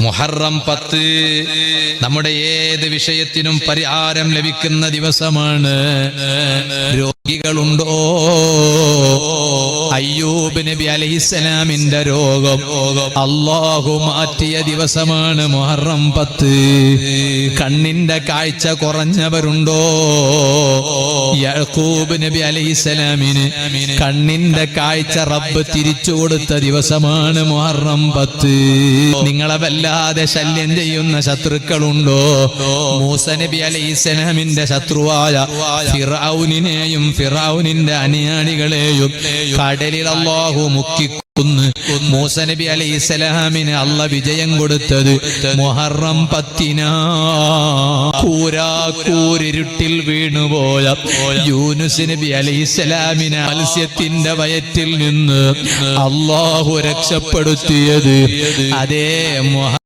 മുഹറം 10 നമ്മുടെ ഏത് വിഷയത്തിനും പരിഹാരം ലഭിക്കുന്ന ദിവസമാണ്. രോഗികളുണ്ടോ? അയ്യൂബ് നബി അലൈഹിസ്സലാമിന്റെ രോഗം അല്ലാഹു മാറ്റിയ ദിവസമാണ് മുഹറം 10. കണ്ണിന്റെ കാഴ്ച കുറഞ്ഞവരുണ്ടോ? യാക്കൂബ് നബി അലൈഹിസ്സലാമിന് കണ്ണിന്റെ കാഴ്ച റബ്ബ് തിരിച്ചു കൊടുത്ത ദിവസമാണ് മുഹറം 10. നിങ്ങളെ വല്ലാതെ ശല്യം ചെയ്യുന്ന ശത്രുക്കളുണ്ടോ? മൂസ നബി അലൈഹിസ്സലാമിന്റെ ശത്രുവായ ഫിർഔനിനെയും ഫിർഔനിന്റെ അനുയായികളെയും കടലിൽ അല്ലാഹു മുക്കിക്കൊന്ന് മൂസ നബി അലൈഹിസ്സലാമിന് അല്ലാഹു വിജയം കൊടുത്തത് മുഹറം 10. കൂരിരുട്ടിൽ വീണുപോയ യൂനുസ് നബി അലൈഹിസ്സലാമിനെ മത്സ്യത്തിന്റെ വയറ്റിൽ നിന്ന് അല്ലാഹു രക്ഷപ്പെടുത്തിയത് അതേ